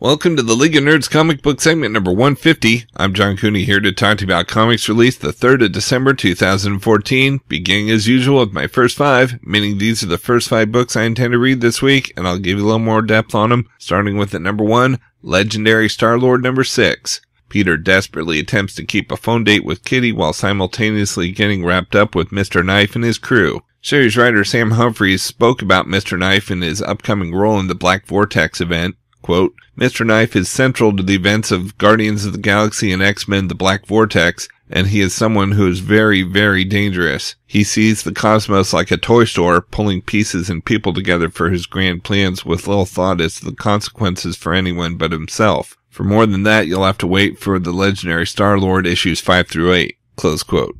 Welcome to the League of Nerds comic book segment number 150. I'm John Cooney here to talk to you about comics released the 3rd of December 2014, beginning as usual with my first 5, meaning these are the first 5 books I intend to read this week, and I'll give you a little more depth on them, starting with at number 1, Legendary Star-Lord number 6. Peter desperately attempts to keep a phone date with Kitty while simultaneously getting wrapped up with Mr. Knife and his crew. Series writer Sam Humphries spoke about Mr. Knife and his upcoming role in the Black Vortex event. Quote, Mr. Knife is central to the events of Guardians of the Galaxy and X-Men The Black Vortex, and he is someone who is very, very dangerous. He sees the cosmos like a toy store, pulling pieces and people together for his grand plans with little thought as to the consequences for anyone but himself. For more than that, you'll have to wait for the Legendary Star-Lord issues 5 through 8. Close quote.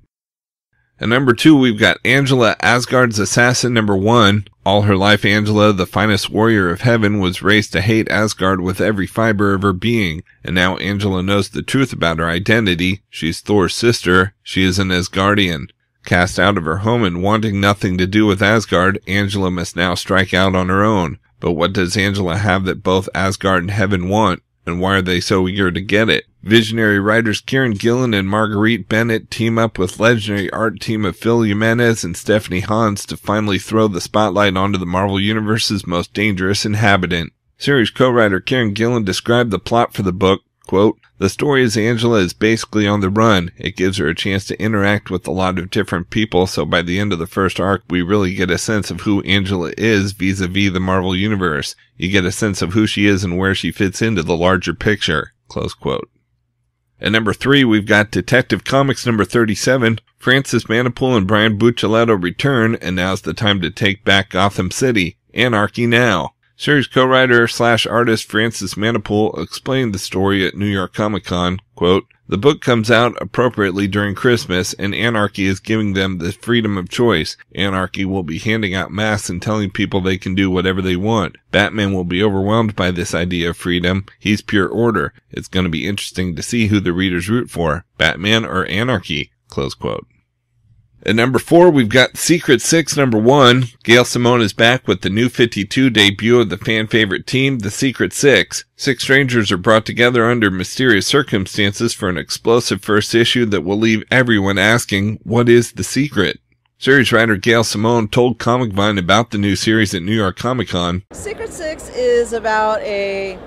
At number 2, we've got Angela, Asgard's Assassin number 1. All her life, Angela, the finest warrior of heaven, was raised to hate Asgard with every fiber of her being, and now Angela knows the truth about her identity. She's Thor's sister. She is an Asgardian. Cast out of her home and wanting nothing to do with Asgard, Angela must now strike out on her own. But what does Angela have that both Asgard and heaven want? And why are they so eager to get it? Visionary writers Kieran Gillen and Marguerite Bennett team up with legendary art team of Phil Jimenez and Stephanie Hans to finally throw the spotlight onto the Marvel Universe's most dangerous inhabitant. Series co-writer Kieran Gillen described the plot for the book, quote, the story is Angela is basically on the run. It gives her a chance to interact with a lot of different people, so by the end of the first arc, we really get a sense of who Angela is vis-a-vis the Marvel Universe. You get a sense of who she is and where she fits into the larger picture, close quote. At number 3, we've got Detective Comics number 37. Francis Manapul and Brian Buccellato return, and now's the time to take back Gotham City. Anarchy now. Series co-writer / artist Francis Manapul explained the story at New York Comic Con, quote, the book comes out appropriately during Christmas, and Anarchy is giving them the freedom of choice. Anarchy will be handing out masks and telling people they can do whatever they want. Batman will be overwhelmed by this idea of freedom. He's pure order. It's going to be interesting to see who the readers root for, Batman or Anarchy, close quote. At number 4, we've got Secret Six number 1. Gail Simone is back with the new 52 debut of the fan-favorite team, the Secret Six. 6 strangers are brought together under mysterious circumstances for an explosive first issue that will leave everyone asking, what is the secret? Series writer Gail Simone told Comic Vine about the new series at New York Comic Con. Secret Six is about in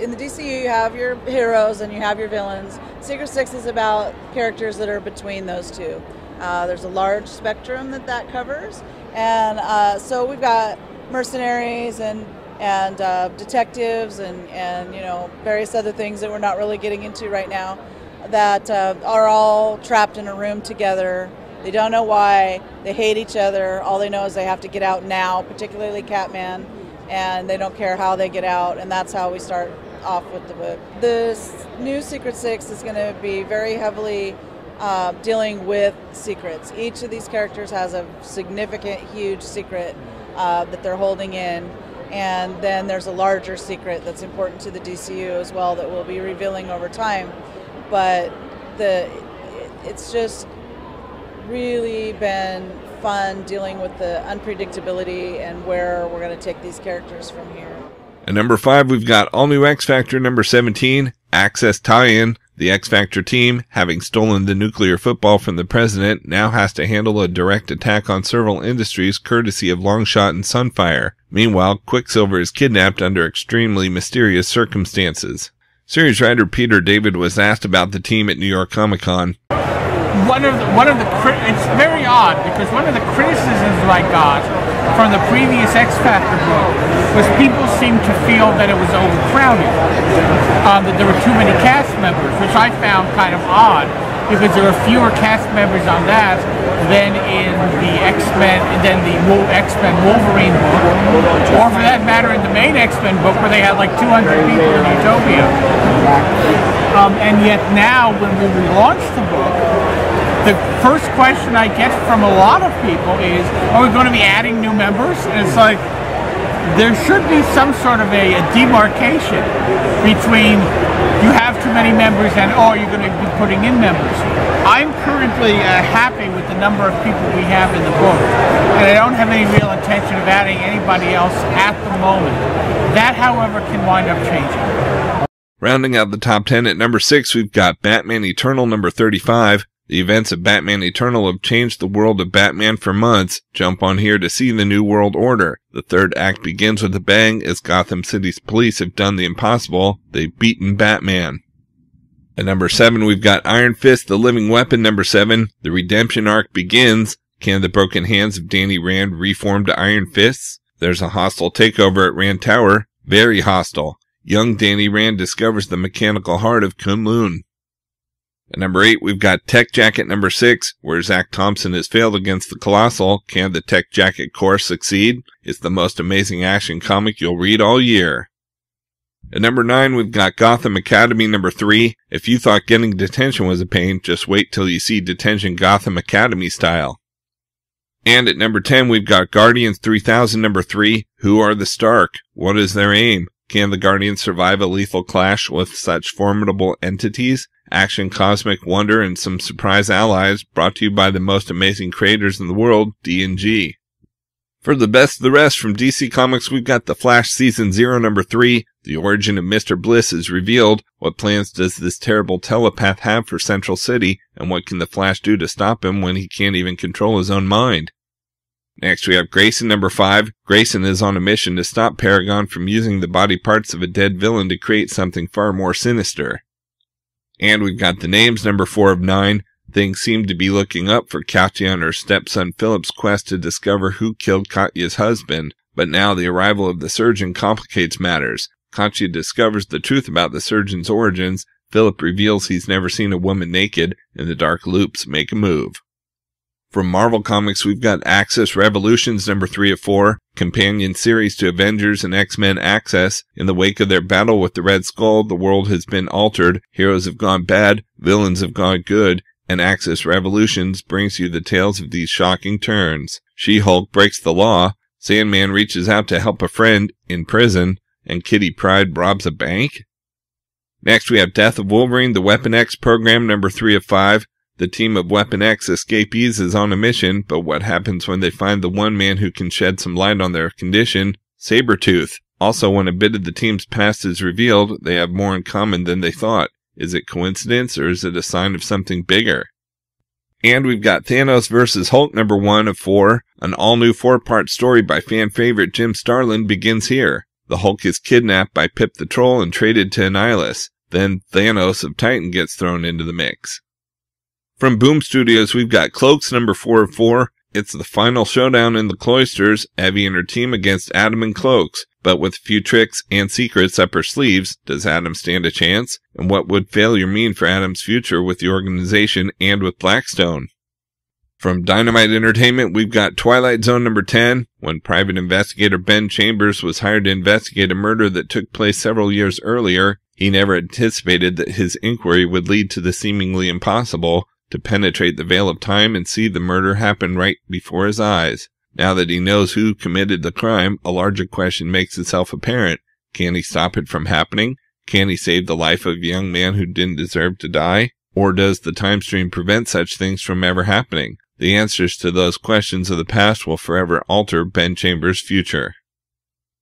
the DCU, you have your heroes and you have your villains. Secret Six is about characters that are between those two. There's a large spectrum that covers, and so we've got mercenaries and detectives and you know, various other things that we're not really getting into right now that are all trapped in a room together. They don't know why. They hate each other. All they know is they have to get out now, particularly Catman, and they don't care how they get out, and that's how we start off with the book. This new Secret Six is going to be very heavily dealing with secrets. Each of these characters has a significant, huge secret that they're holding in, and then there's a larger secret that's important to the DCU as well that we'll be revealing over time. But it's just really been fun dealing with the unpredictability and where we're going to take these characters from here. At number 5, we've got All New X Factor number 17, Access Tie-In. The X Factor team, having stolen the nuclear football from the president, now has to handle a direct attack on several industries courtesy of Longshot and Sunfire. Meanwhile, Quicksilver is kidnapped under extremely mysterious circumstances. Series writer Peter David was asked about the team at New York Comic Con. It's very odd because one of the criticisms I got from the previous X Factor book was people seemed to feel that it was overcrowded, that there were too many cast members, which I found kind of odd because there were fewer cast members on that than in the X-Men Wolverine book, or for that matter in the main X-Men book where they had like 200 people in Utopia. And yet now when we relaunch the book, the first question I get from a lot of people is, are we going to be adding new members? And it's like, there should be some sort of a demarcation between you have too many members and, oh, you're going to be putting in members. I'm currently happy with the number of people we have in the book, and I don't have any real intention intention of adding anybody else at the moment. That, however, can wind up changing. Rounding out the top 10 at number 6, we've got Batman Eternal number 35. The events of Batman Eternal have changed the world of Batman for months. Jump on here to see the New World Order. The third act begins with a bang as Gotham City's police have done the impossible. They've beaten Batman. At number 7, we've got Iron Fist, the Living Weapon number 7. The redemption arc begins. Can the broken hands of Danny Rand reform to Iron Fists? There's a hostile takeover at Rand Tower. Very hostile. Young Danny Rand discovers the mechanical heart of Kunlun. At number 8, we've got Tech Jacket number 6, where Zach Thompson has failed against the Colossal. Can the Tech Jacket Corps succeed? It's the most amazing action comic you'll read all year. At number 9, we've got Gotham Academy number 3. If you thought getting detention was a pain, just wait till you see detention Gotham Academy style. And at number 10, we've got Guardians 3000 number 3. Who are the Stark? What is their aim? Can the Guardians survive a lethal clash with such formidable entities? Action, cosmic wonder, and some surprise allies, brought to you by the most amazing creators in the world, D&G. For the best of the rest from DC Comics, we've got The Flash Season 0 number 3. The origin of Mr. Bliss is revealed. What plans does this terrible telepath have for Central City, and what can the Flash do to stop him when he can't even control his own mind? Next, we have Grayson number 5. Grayson is on a mission to stop Paragon from using the body parts of a dead villain to create something far more sinister. And we've got The Names number 4 of 9. Things seem to be looking up for Katya and her stepson Philip's quest to discover who killed Katya's husband, but now the arrival of the surgeon complicates matters. Katya discovers the truth about the surgeon's origins, Philip reveals he's never seen a woman naked, and the Dark Loops make a move. From Marvel Comics, we've got Axis Revolutions number 3 of 4, companion series to Avengers and X-Men Access. In the wake of their battle with the Red Skull, the world has been altered, heroes have gone bad, villains have gone good, and Axis Revolutions brings you the tales of these shocking turns. She-Hulk breaks the law, Sandman reaches out to help a friend in prison, and Kitty Pryde robs a bank? Next, we have Death of Wolverine, the Weapon X program number 3 of 5. The team of Weapon X escapees is on a mission, but what happens when they find the one man who can shed some light on their condition? Sabretooth. Also, when a bit of the team's past is revealed, they have more in common than they thought. Is it coincidence, or is it a sign of something bigger? And we've got Thanos Vs Hulk number 1 of 4. An all-new 4-part story by fan favorite Jim Starlin begins here. The Hulk is kidnapped by Pip the Troll and traded to Annihilus. Then Thanos of Titan gets thrown into the mix. From Boom Studios, we've got Cloaks number 4 of 4. It's the final showdown in the cloisters, Evie and her team against Adam and Cloaks. But with a few tricks and secrets up her sleeves, does Adam stand a chance? And what would failure mean for Adam's future with the organization and with Blackstone? From Dynamite Entertainment, we've got Twilight Zone number 10. When private investigator Ben Chambers was hired to investigate a murder that took place several years earlier, he never anticipated that his inquiry would lead to the seemingly impossible, to penetrate the veil of time and see the murder happen right before his eyes. Now that he knows who committed the crime, a larger question makes itself apparent. Can he stop it from happening? Can he save the life of a young man who didn't deserve to die? Or does the time stream prevent such things from ever happening? The answers to those questions of the past will forever alter Ben Chambers' future.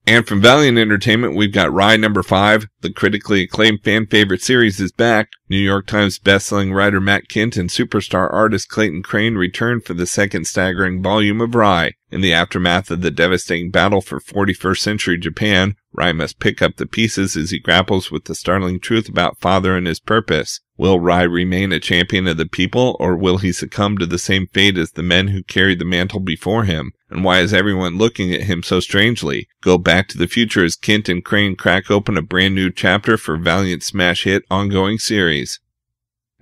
And from Valiant Entertainment, we've got Ride number 5. The critically acclaimed fan favorite series is back. New York Times bestselling writer Matt Kint and superstar artist Clayton Crane return for the second staggering volume of Rye. In the aftermath of the devastating battle for 41st century Japan, Rye must pick up the pieces as he grapples with the startling truth about Father and his purpose. Will Rye remain a champion of the people, or will he succumb to the same fate as the men who carried the mantle before him? And why is everyone looking at him so strangely? Go back to the future as Kint and Crane crack open a brand new chapter for Valiant's smash hit ongoing series.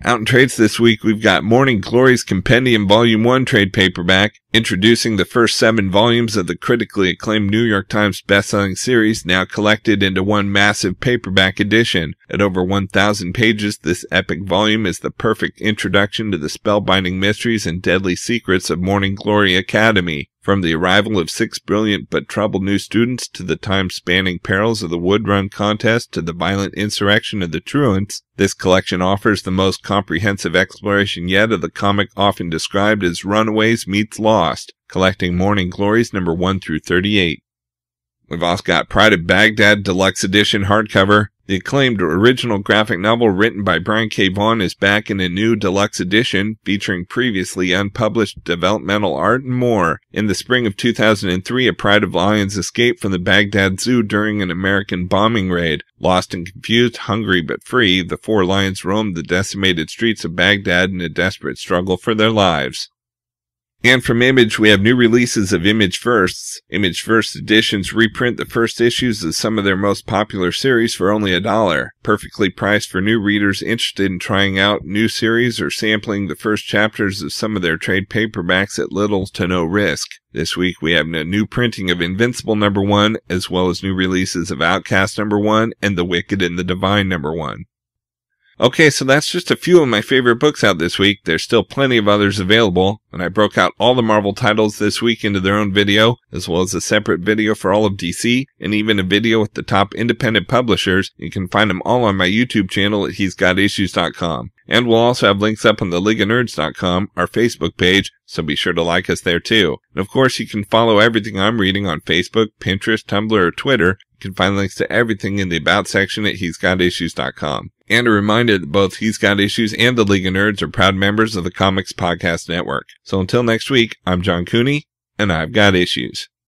Out in trades this week, we've got Morning Glories Compendium Volume 1 trade paperback, introducing the first 7 volumes of the critically acclaimed New York Times bestselling series, now collected into one massive paperback edition. At over 1,000 pages, this epic volume is the perfect introduction to the spellbinding mysteries and deadly secrets of Morning Glory Academy. From the arrival of 6 brilliant but troubled new students to the time-spanning perils of the Wood Run contest to the violent insurrection of the truants, this collection offers the most comprehensive exploration yet of the comic often described as Runaways meets Lost. collecting Morning Glories number 1 through 38. We've also got Pride of Baghdad Deluxe Edition hardcover. The acclaimed original graphic novel written by Brian K. Vaughan is back in a new deluxe edition featuring previously unpublished developmental art and more. In the spring of 2003, a pride of lions escaped from the Baghdad Zoo during an American bombing raid. Lost and confused, hungry but free, the 4 lions roamed the decimated streets of Baghdad in a desperate struggle for their lives. And from Image, we have new releases of Image Firsts. Image First editions reprint the first issues of some of their most popular series for only $1. Perfectly priced for new readers interested in trying out new series or sampling the first chapters of some of their trade paperbacks at little to no risk. This week we have a new printing of Invincible number 1, as well as new releases of Outcast number 1 and The Wicked and the Divine number 1. Okay, so that's just a few of my favorite books out this week. There's still plenty of others available, and I broke out all the Marvel titles this week into their own video, as well as a separate video for all of DC, and even a video with the top independent publishers. You can find them all on my YouTube channel at he'sgotissues.com. And we'll also have links up on the LeagueOfNerds.com, our Facebook page, so be sure to like us there too. And of course, you can follow everything I'm reading on Facebook, Pinterest, Tumblr, or Twitter. You can find links to everything in the About section at he'sgotissues.com. And a reminder that both He's Got Issues and the League of Nerds are proud members of the Comics Podcast Network. So until next week, I'm John Cooney, and I've got issues.